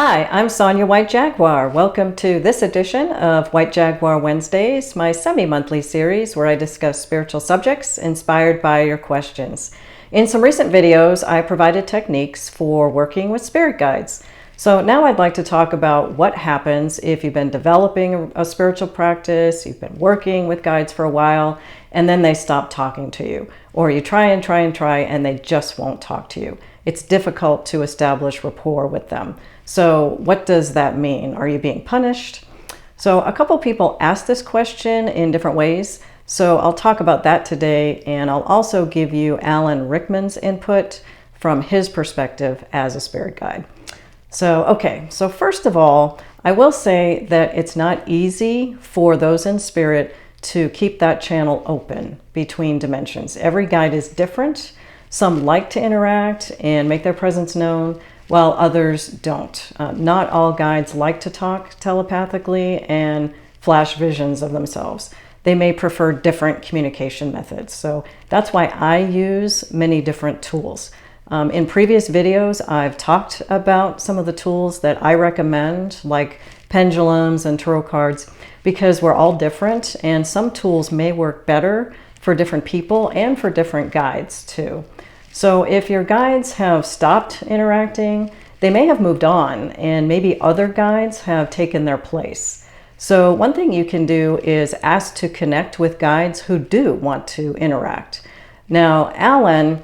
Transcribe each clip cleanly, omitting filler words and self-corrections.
Hi, I'm Sonya White Jaguar. Welcome to this edition of White Jaguar Wednesdays, my semi-monthly series where I discuss spiritual subjects inspired by your questions. In some recent videos, I provided techniques for working with spirit guides. So now I'd like to talk about what happens if you've been developing a spiritual practice, you've been working with guides for a while, and then they stop talking to you. Or you try and they just won't talk to you. It's difficult to establish rapport with them. So what does that mean? Are you being punished? So a couple people asked this question in different ways. So I'll talk about that today, and I'll also give you Alan Rickman's input from his perspective as a spirit guide. So first of all, I will say that it's not easy for those in spirit to keep that channel open between dimensions. Every guide is different. Some like to interact and make their presence known, while others don't. Not all guides like to talk telepathically and flash visions of themselves. They may prefer different communication methods. So that's why I use many different tools. In previous videos, I've talked about some of the tools that I recommend, like pendulums and tarot cards, because we're all different, and some tools may work better for different people and for different guides too. So if your guides have stopped interacting, they may have moved on, and maybe other guides have taken their place. So one thing you can do is ask to connect with guides who do want to interact. Now, Alan,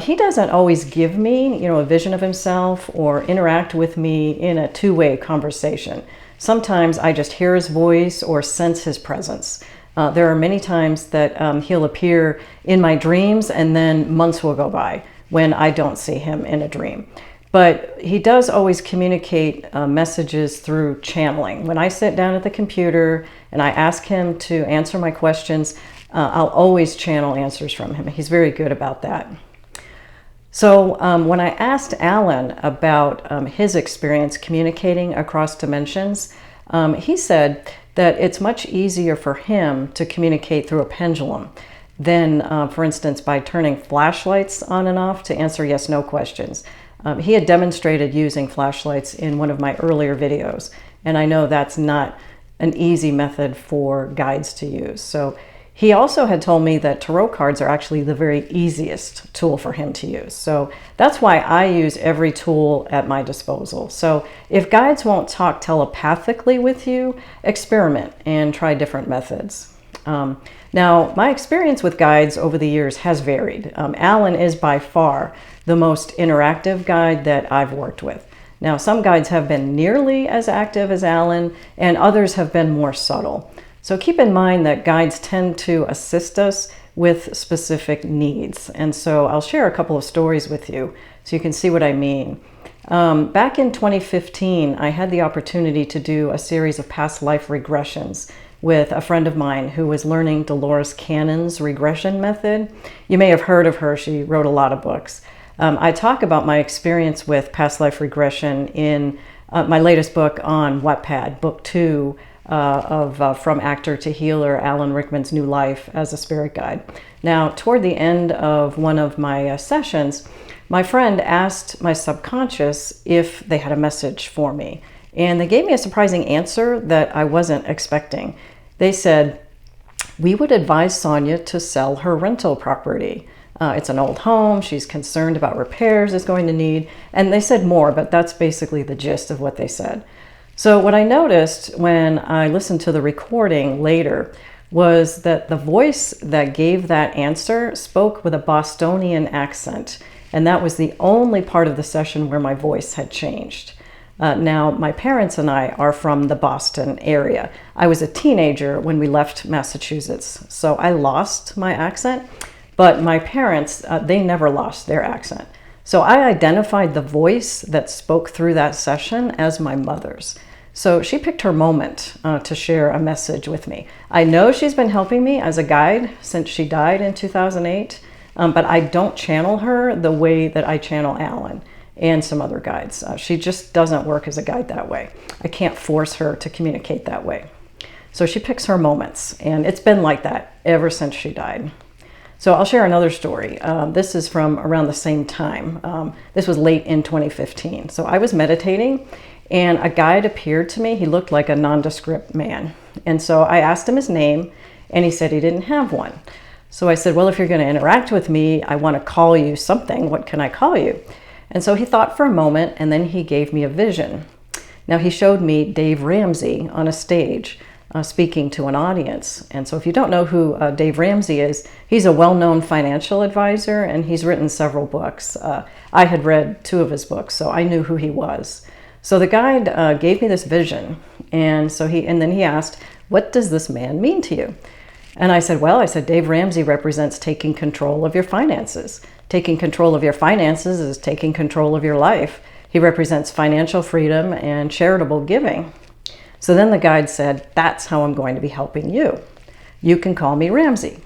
he doesn't always give me, a vision of himself or interact with me in a two-way conversation. Sometimes I just hear his voice or sense his presence. There are many times that he'll appear in my dreams, and then months will go by when I don't see him in a dream. But he does always communicate messages through channeling. When I sit down at the computer and I ask him to answer my questions, I'll always channel answers from him. He's very good about that. So when I asked Alan about his experience communicating across dimensions, he said that it's much easier for him to communicate through a pendulum than, for instance, by turning flashlights on and off to answer yes/no questions. He had demonstrated using flashlights in one of my earlier videos, and I know that's not an easy method for guides to use. So he also had told me that tarot cards are actually the very easiest tool for him to use. So that's why I use every tool at my disposal. So if guides won't talk telepathically with you, experiment and try different methods. Now, my experience with guides over the years has varied. Alan is by far the most interactive guide that I've worked with. Now, some guides have been nearly as active as Alan, and others have been more subtle. So keep in mind that guides tend to assist us with specific needs. And so I'll share a couple of stories with you so you can see what I mean. Back in 2015, I had the opportunity to do a series of past life regressions with a friend of mine who was learning Dolores Cannon's regression method. You may have heard of her. She wrote a lot of books. I talk about my experience with past life regression in my latest book on Wattpad, book 2, of From Actor to Healer, Alan Rickman's New Life as a Spirit Guide. Now, toward the end of one of my sessions, my friend asked my subconscious if they had a message for me. And they gave me a surprising answer that I wasn't expecting. They said, "We would advise Sonya to sell her rental property. It's an old home. She's concerned about repairs it's going to need." And they said more, but that's basically the gist of what they said. So what I noticed when I listened to the recording later was that the voice that gave that answer spoke with a Bostonian accent, and that was the only part of the session where my voice had changed. Now, my parents and I are from the Boston area. I was a teenager when we left Massachusetts, so I lost my accent, but my parents, they never lost their accent. So I identified the voice that spoke through that session as my mother's. So she picked her moment to share a message with me. I know she's been helping me as a guide since she died in 2008, but I don't channel her the way that I channel Alan and some other guides. She just doesn't work as a guide that way. I can't force her to communicate that way. So she picks her moments, and it's been like that ever since she died. So I'll share another story. This is from around the same time. This was late in 2015. So I was meditating, and a guide appeared to me. He looked like a nondescript man. And so I asked him his name, and he said he didn't have one. So I said, well, if you're going to interact with me, I want to call you something. What can I call you? And so he thought for a moment, and then he gave me a vision. Now, he showed me Dave Ramsey on a stage speaking to an audience. And so if you don't know who Dave Ramsey is, he's a well-known financial advisor, and he's written several books. I had read 2 of his books, so I knew who he was. So the guide gave me this vision, and then he asked, what does this man mean to you? And I said, Dave Ramsey represents taking control of your finances. Taking control of your finances is taking control of your life. He represents financial freedom and charitable giving. So then the guide said, that's how I'm going to be helping you. You can call me Ramsey.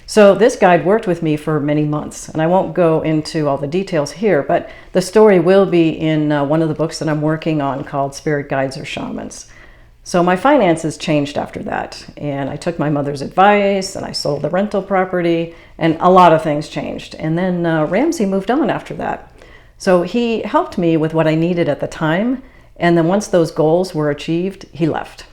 So this guide worked with me for many months, and I won't go into all the details here, but the story will be in one of the books that I'm working on called Spirit Guides or Shamans. So my finances changed after that, and I took my mother's advice, and I sold the rental property, and a lot of things changed. And then Ramsey moved on after that. So he helped me with what I needed at the time, and then once those goals were achieved, he left.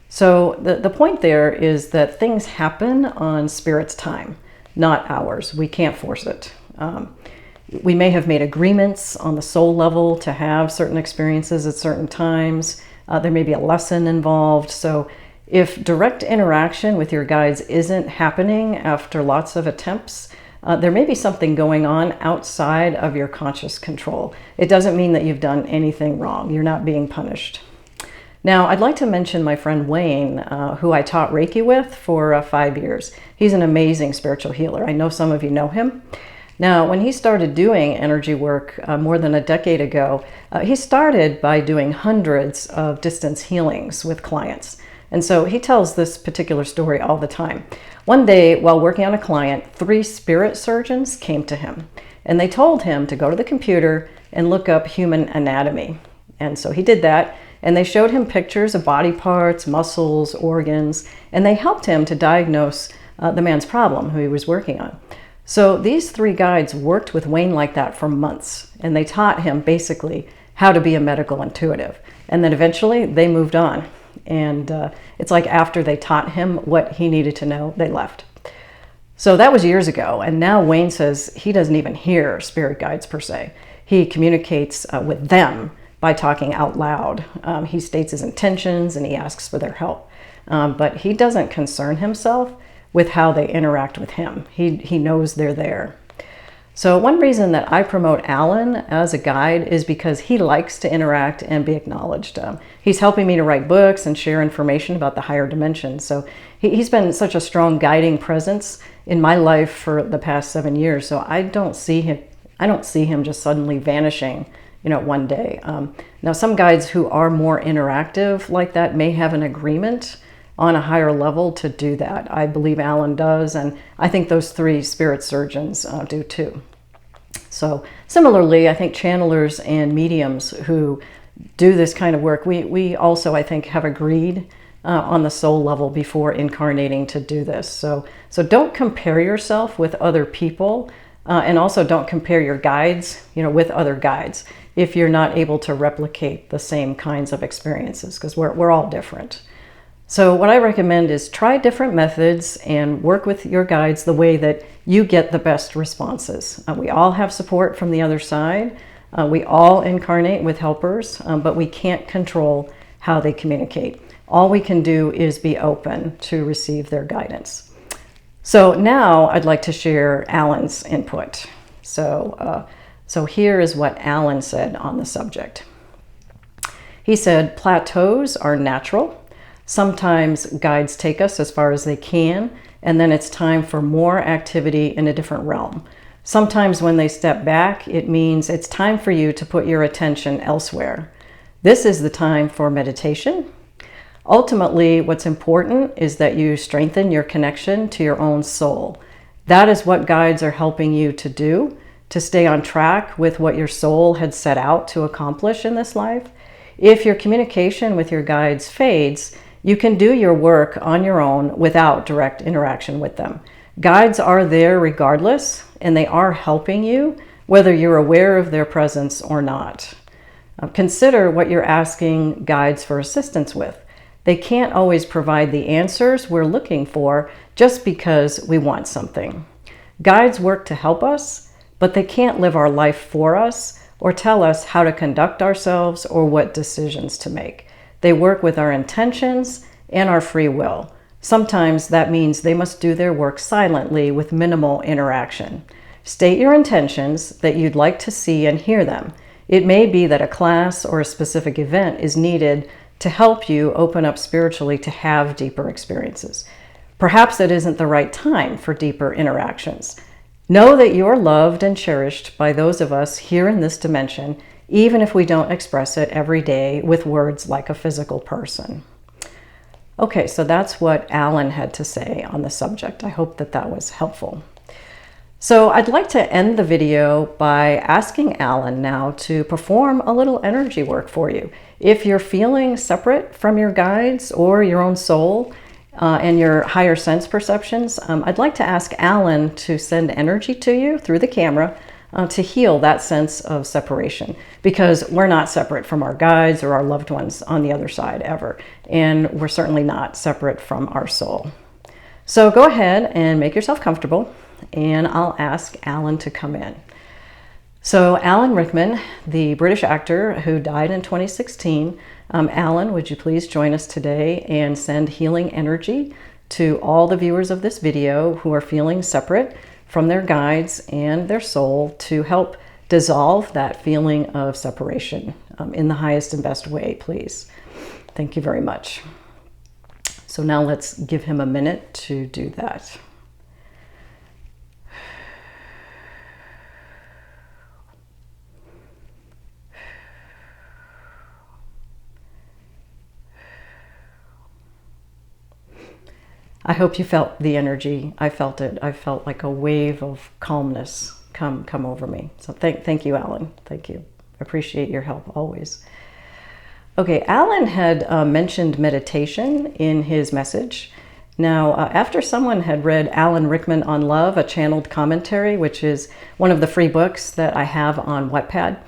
So the point there is that things happen on Spirit's time, not ours. We can't force it. We may have made agreements on the soul level to have certain experiences at certain times. There may be a lesson involved. So if direct interaction with your guides isn't happening after lots of attempts, there may be something going on outside of your conscious control. It doesn't mean that you've done anything wrong. You're not being punished. Now, I'd like to mention my friend Wayne, who I taught Reiki with for 5 years. He's an amazing spiritual healer. I know some of you know him. Now, when he started doing energy work more than a decade ago, he started by doing hundreds of distance healings with clients. And so he tells this particular story all the time. One day, while working on a client, 3 spirit surgeons came to him, and they told him to go to the computer and look up human anatomy. And so he did that, and they showed him pictures of body parts, muscles, organs, and they helped him to diagnose the man's problem who he was working on. So these 3 guides worked with Wayne like that for months, and they taught him basically how to be a medical intuitive. And then eventually they moved on. And it's like after they taught him what he needed to know, they left. So that was years ago. And now Wayne says he doesn't even hear spirit guides per se. He communicates with them by talking out loud. He states his intentions and he asks for their help. But he doesn't concern himself with how they interact with him. He knows they're there. So one reason that I promote Alan as a guide is because he likes to interact and be acknowledged. He's helping me to write books and share information about the higher dimensions. So he's been such a strong guiding presence in my life for the past 7 years. So I don't see him just suddenly vanishing, one day. Now some guides who are more interactive like that may have an agreement on a higher level to do that. I believe Alan does, and I think those 3 spirit surgeons do too. So similarly, I think channelers and mediums who do this kind of work, we also, I think, have agreed on the soul level before incarnating to do this. So don't compare yourself with other people, and also don't compare your guides, with other guides if you're not able to replicate the same kinds of experiences, because we're all different. So what I recommend is try different methods and work with your guides the way that you get the best responses. We all have support from the other side. We all incarnate with helpers, but we can't control how they communicate. All we can do is be open to receive their guidance. So now I'd like to share Alan's input. So here is what Alan said on the subject. He said, plateaus are natural. Sometimes guides take us as far as they can, and then it's time for more activity in a different realm. Sometimes when they step back, it means it's time for you to put your attention elsewhere. This is the time for meditation. Ultimately, what's important is that you strengthen your connection to your own soul. That is what guides are helping you to do, to stay on track with what your soul had set out to accomplish in this life. If your communication with your guides fades, you can do your work on your own without direct interaction with them. Guides are there regardless, and they are helping you, whether you're aware of their presence or not. Consider what you're asking guides for assistance with. They can't always provide the answers we're looking for just because we want something. Guides work to help us, but they can't live our life for us or tell us how to conduct ourselves or what decisions to make. They work with our intentions and our free will. Sometimes that means they must do their work silently with minimal interaction. State your intentions that you'd like to see and hear them. It may be that a class or a specific event is needed to help you open up spiritually to have deeper experiences. Perhaps it isn't the right time for deeper interactions. Know that you're loved and cherished by those of us here in this dimension, even if we don't express it every day with words like a physical person. Okay, so that's what Alan had to say on the subject. I hope that that was helpful. So I'd like to end the video by asking Alan now to perform a little energy work for you. If you're feeling separate from your guides or your own soul and your higher sense perceptions, I'd like to ask Alan to send energy to you through the camera to heal that sense of separation, because we're not separate from our guides or our loved ones on the other side ever, and we're certainly not separate from our soul. So go ahead and make yourself comfortable, and I'll ask Alan to come in. So Alan Rickman, the British actor who died in 2016, Alan, would you please join us today and send healing energy to all the viewers of this video who are feeling separate from their guides and their soul to help dissolve that feeling of separation in the highest and best way, please. Thank you very much. So now let's give him a minute to do that. I hope you felt the energy. I felt it. I felt like a wave of calmness come over me. So thank you, Alan. Thank you. I appreciate your help always. Okay, Alan had mentioned meditation in his message. Now, after someone had read Alan Rickman on Love, a channeled commentary, which is one of the free books that I have on Wattpad,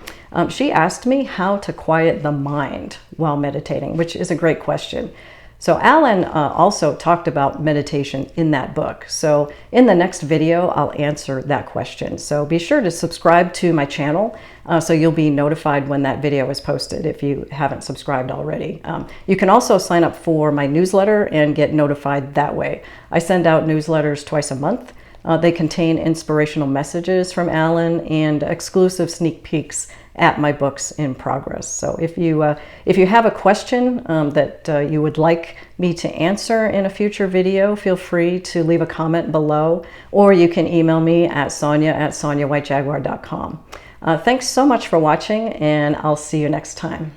she asked me how to quiet the mind while meditating, which is a great question. So Alan also talked about meditation in that book. So in the next video, I'll answer that question. So be sure to subscribe to my channel so you'll be notified when that video is posted if you haven't subscribed already. You can also sign up for my newsletter and get notified that way. I send out newsletters twice a month. They contain inspirational messages from Alan and exclusive sneak peeks at my books in progress. So if you have a question that you would like me to answer in a future video, feel free to leave a comment below, or you can email me at sonya@sonyawhitejaguar.com. Thanks so much for watching, and I'll see you next time.